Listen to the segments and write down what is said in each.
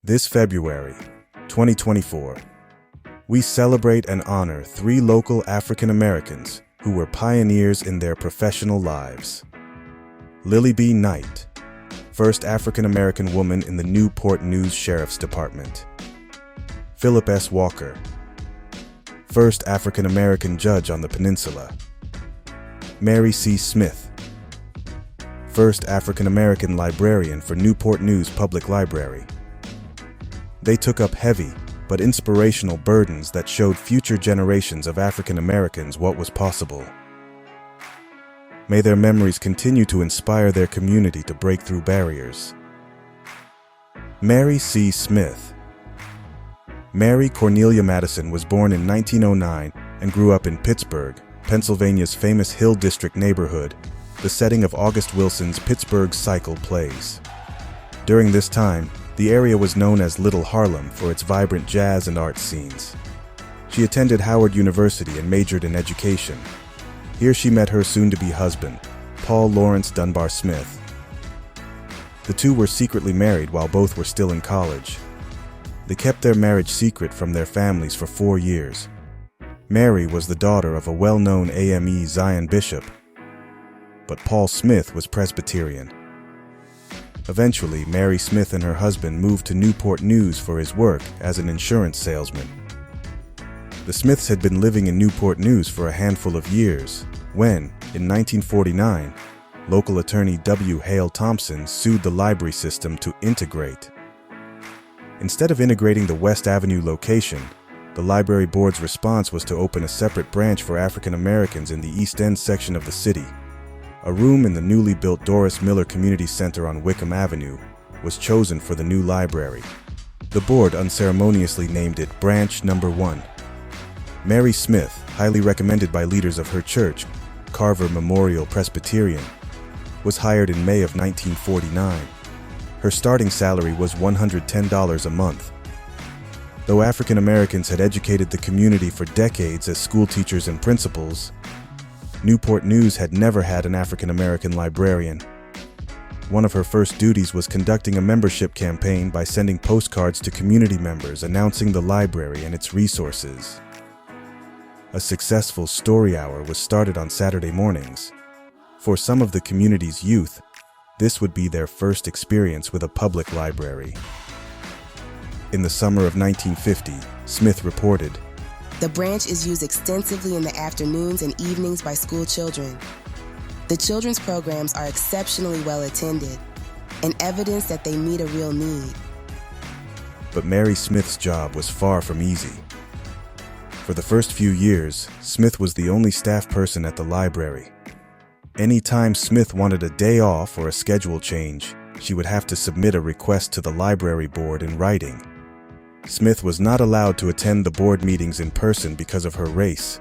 This February, 2024, we celebrate and honor 3 local African Americans who were pioneers in their professional lives. Lily B. Knight, first African American woman in the Newport News Sheriff's Department. Philip S. Walker, first African American judge on the peninsula. Mary C. Smith, first African American librarian for Newport News Public Library. They took up heavy but inspirational burdens that showed future generations of African Americans what was possible. May their memories continue to inspire their community to break through barriers. Mary C. Smith. Mary Cornelia Madison was born in 1909 and grew up in Pittsburgh, Pennsylvania's famous Hill District neighborhood, the setting of August Wilson's Pittsburgh Cycle plays. During this time, the area was known as Little Harlem for its vibrant jazz and art scenes. She attended Howard University and majored in education. Here she met her soon-to-be husband, Paul Lawrence Dunbar Smith. The two were secretly married while both were still in college. They kept their marriage secret from their families for 4 years. Mary was the daughter of a well-known AME Zion bishop, but Paul Smith was Presbyterian. Eventually, Mary Smith and her husband moved to Newport News for his work as an insurance salesman. The Smiths had been living in Newport News for a handful of years when, in 1949, local attorney W. Hale Thompson sued the library system to integrate. Instead of integrating the West Avenue location, the library board's response was to open a separate branch for African Americans in the East End section of the city. A room in the newly built Doris Miller Community Center on Wickham Avenue was chosen for the new library. The board unceremoniously named it Branch Number 1. Mary Smith, highly recommended by leaders of her church, Carver Memorial Presbyterian, was hired in May of 1949. Her starting salary was $110 a month. Though African Americans had educated the community for decades as school teachers and principals, Newport News had never had an African American librarian. One of her first duties was conducting a membership campaign by sending postcards to community members announcing the library and its resources. A successful story hour was started on Saturday mornings. For some of the community's youth, this would be their first experience with a public library. In the summer of 1950, Smith reported, "The branch is used extensively in the afternoons and evenings by school children. The children's programs are exceptionally well attended and evidence that they meet a real need." But Mary Smith's job was far from easy. For the first few years, Smith was the only staff person at the library. Anytime Smith wanted a day off or a schedule change, she would have to submit a request to the library board in writing. Smith was not allowed to attend the board meetings in person because of her race.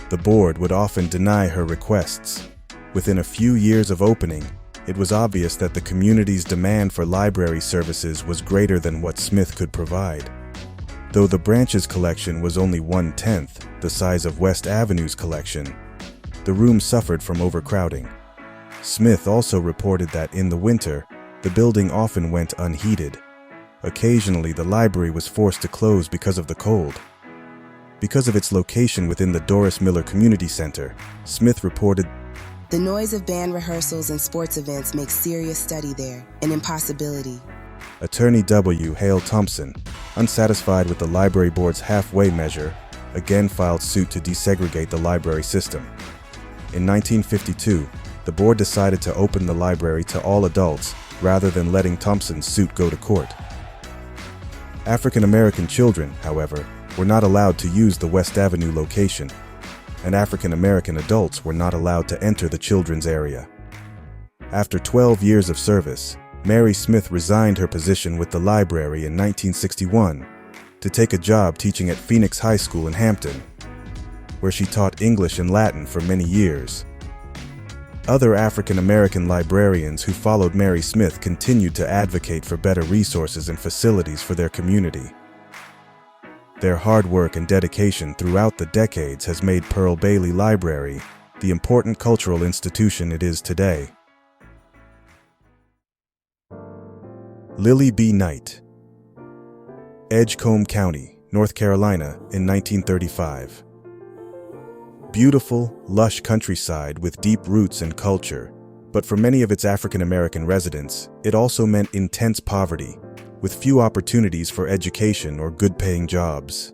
The board would often deny her requests. Within a few years of opening, it was obvious that the community's demand for library services was greater than what Smith could provide. Though the branch's collection was only 1/10 the size of West Avenue's collection, the room suffered from overcrowding. Smith also reported that in the winter, the building often went unheated. Occasionally, the library was forced to close because of the cold. Because of its location within the Doris Miller Community Center, Smith reported, "The noise of band rehearsals and sports events makes serious study there an impossibility." Attorney W. Hale Thompson, unsatisfied with the library board's halfway measure, again filed suit to desegregate the library system. In 1952, the board decided to open the library to all adults rather than letting Thompson's suit go to court. African American children, however, were not allowed to use the West Avenue location, and African American adults were not allowed to enter the children's area. After 12 years of service, Mary Smith resigned her position with the library in 1961 to take a job teaching at Phoenix High School in Hampton, where she taught English and Latin for many years. Other African American librarians who followed Mary Smith continued to advocate for better resources and facilities for their community. Their hard work and dedication throughout the decades has made Pearl Bailey Library the important cultural institution it is today. Lily B. Knight. Edgecombe County, North Carolina, in 1935. Beautiful, lush countryside with deep roots and culture, but for many of its African American residents, it also meant intense poverty, with few opportunities for education or good-paying jobs.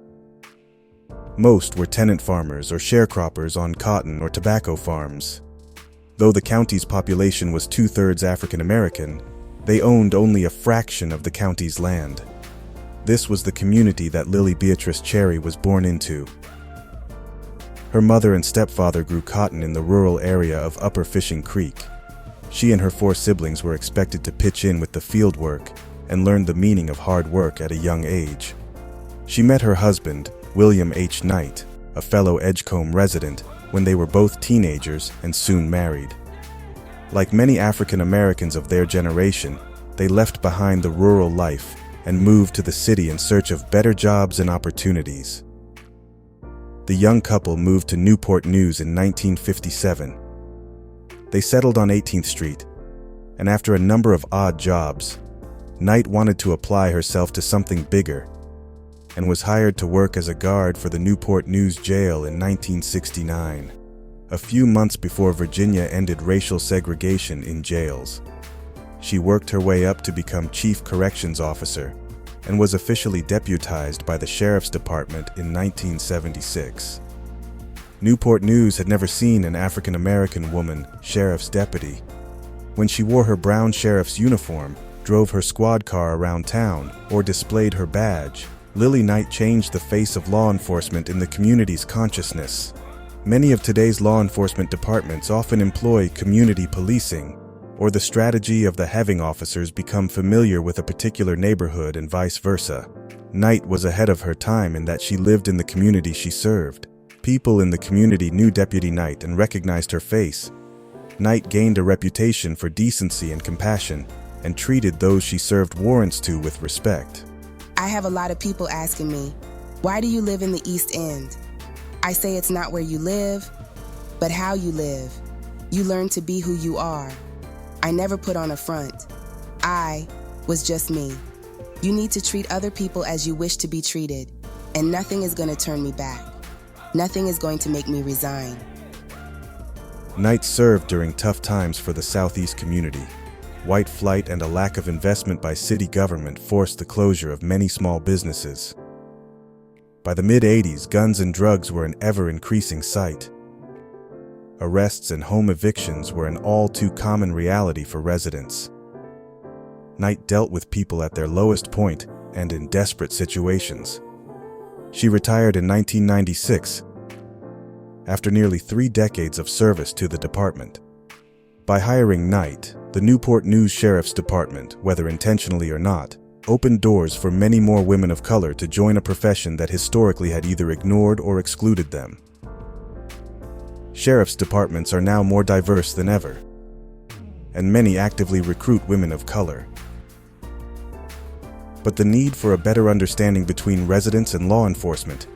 Most were tenant farmers or sharecroppers on cotton or tobacco farms. Though the county's population was 2/3 African American, they owned only a fraction of the county's land. This was the community that Lily Beatrice Cherry was born into. Her mother and stepfather grew cotton in the rural area of Upper Fishing Creek. She and her 4 siblings were expected to pitch in with the field work and learn the meaning of hard work at a young age. She met her husband, William H. Knight, a fellow Edgecombe resident, when they were both teenagers and soon married. Like many African Americans of their generation, they left behind the rural life and moved to the city in search of better jobs and opportunities. The young couple moved to Newport News in 1957. They settled on 18th Street, and after a number of odd jobs, Knight wanted to apply herself to something bigger and was hired to work as a guard for the Newport News Jail in 1969, a few months before Virginia ended racial segregation in jails. She worked her way up to become Chief Corrections Officer and was officially deputized by the Sheriff's Department in 1976. Newport News had never seen an African American woman sheriff's deputy. When she wore her brown sheriff's uniform, drove her squad car around town, or displayed her badge, Lily Knight changed the face of law enforcement in the community's consciousness. Many of today's law enforcement departments often employ community policing, or the strategy of the having officers become familiar with a particular neighborhood and vice versa. Knight was ahead of her time in that she lived in the community she served. People in the community knew Deputy Knight and recognized her face. Knight gained a reputation for decency and compassion, and treated those she served warrants to with respect. I have a lot of people asking me, why do you live in the East End? I say it's not where you live, but how you live. You learn to be who you are. I never put on a front. I was just me. You need to treat other people as you wish to be treated, and nothing is going to turn me back. Nothing is going to make me resign. Knight served during tough times for the Southeast community. White flight and a lack of investment by city government forced the closure of many small businesses. By the mid-'80s, guns and drugs were an ever-increasing sight. Arrests and home evictions were an all-too-common reality for residents. Knight dealt with people at their lowest point and in desperate situations. She retired in 1996, after nearly 3 decades of service to the department. By hiring Knight, the Newport News Sheriff's Department, whether intentionally or not, opened doors for many more women of color to join a profession that historically had either ignored or excluded them. Sheriff's departments are now more diverse than ever, and many actively recruit women of color. But the need for a better understanding between residents and law enforcement,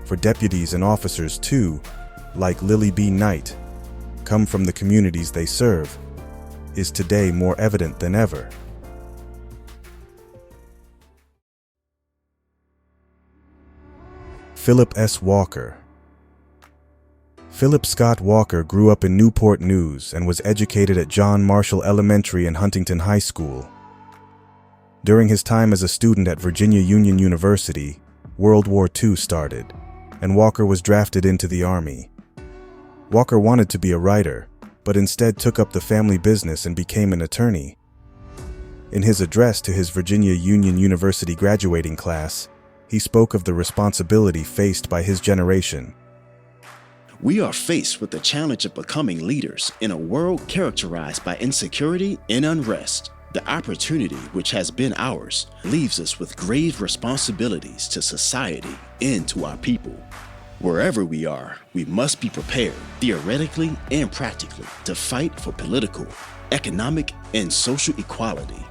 for deputies and officers too, like Lily B. Knight, come from the communities they serve, is today more evident than ever. Philip S. Walker. Philip Scott Walker grew up in Newport News and was educated at John Marshall Elementary and Huntington High School. During his time as a student at Virginia Union University, World War II started, and Walker was drafted into the Army. Walker wanted to be a writer, but instead took up the family business and became an attorney. In his address to his Virginia Union University graduating class, he spoke of the responsibility faced by his generation. We are faced with the challenge of becoming leaders in a world characterized by insecurity and unrest. The opportunity which has been ours leaves us with grave responsibilities to society and to our people. Wherever we are, we must be prepared, theoretically and practically, to fight for political, economic, and social equality.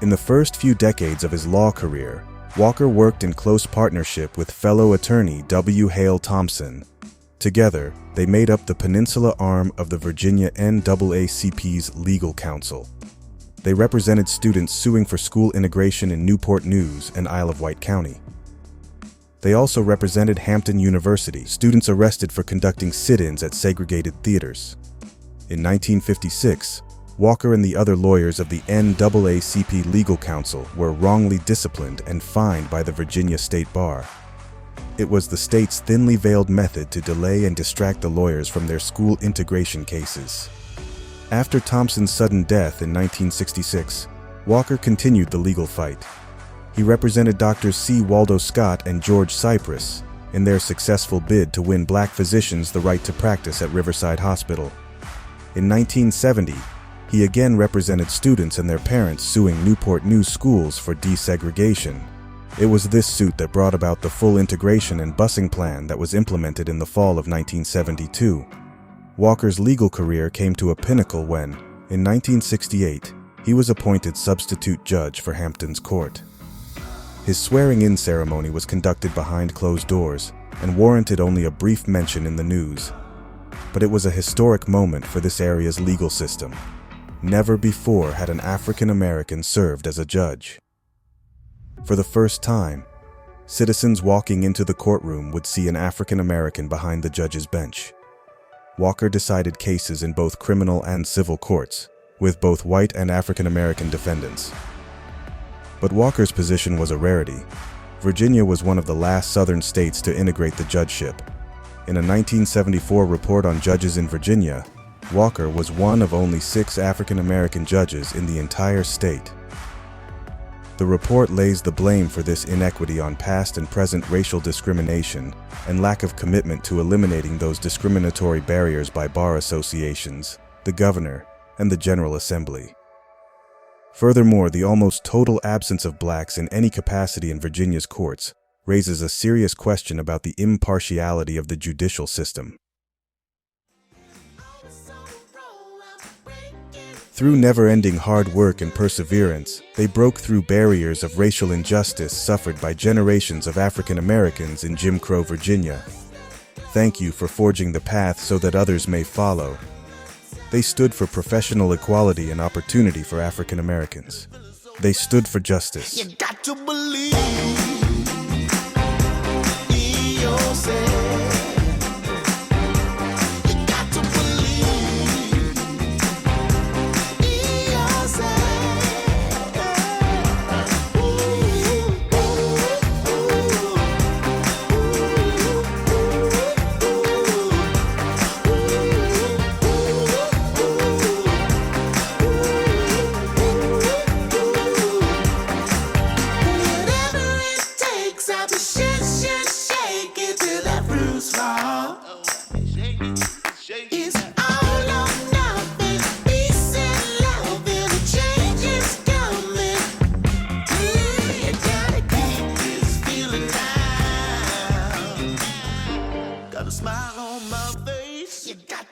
In the first few decades of his law career, Walker worked in close partnership with fellow attorney W. Hale Thompson. Together, they made up the peninsula arm of the Virginia NAACP's legal counsel. They represented students suing for school integration in Newport News and Isle of Wight County. They also represented Hampton University, students arrested for conducting sit-ins at segregated theaters. In 1956, Walker and the other lawyers of the NAACP Legal Counsel were wrongly disciplined and fined by the Virginia State Bar. It was the state's thinly veiled method to delay and distract the lawyers from their school integration cases. After Thompson's sudden death in 1966, Walker continued the legal fight. He represented Drs. C. Waldo Scott and George Cypress in their successful bid to win black physicians the right to practice at Riverside Hospital. In 1970, he again represented students and their parents suing Newport News schools for desegregation. It was this suit that brought about the full integration and busing plan that was implemented in the fall of 1972. Walker's legal career came to a pinnacle when, in 1968, he was appointed substitute judge for Hampton's court. His swearing-in ceremony was conducted behind closed doors and warranted only a brief mention in the news. But it was a historic moment for this area's legal system. Never before had an African American served as a judge. For the first time, citizens walking into the courtroom would see an African American behind the judge's bench. Walker decided cases in both criminal and civil courts, with both white and African American defendants. But Walker's position was a rarity. Virginia was one of the last southern states to integrate the judgeship. In a 1974 report on judges in Virginia, Walker was one of only 6 African American judges in the entire state. The report lays the blame for this inequity on past and present racial discrimination and lack of commitment to eliminating those discriminatory barriers by bar associations, the governor, and the General Assembly. Furthermore, the almost total absence of blacks in any capacity in Virginia's courts raises a serious question about the impartiality of the judicial system. Through never-ending hard work and perseverance, they broke through barriers of racial injustice suffered by generations of African Americans in Jim Crow Virginia. Thank you for forging the path so that others may follow. They stood for professional equality and opportunity for African Americans. They stood for justice. You got to believe in yourself. You got to believe in yourself. Whatever it takes, I'll be shake it till that fruit's fall. It's all or nothing, peace and love, and a change is coming. You gotta keep this feeling down. Got a smile on my face. You got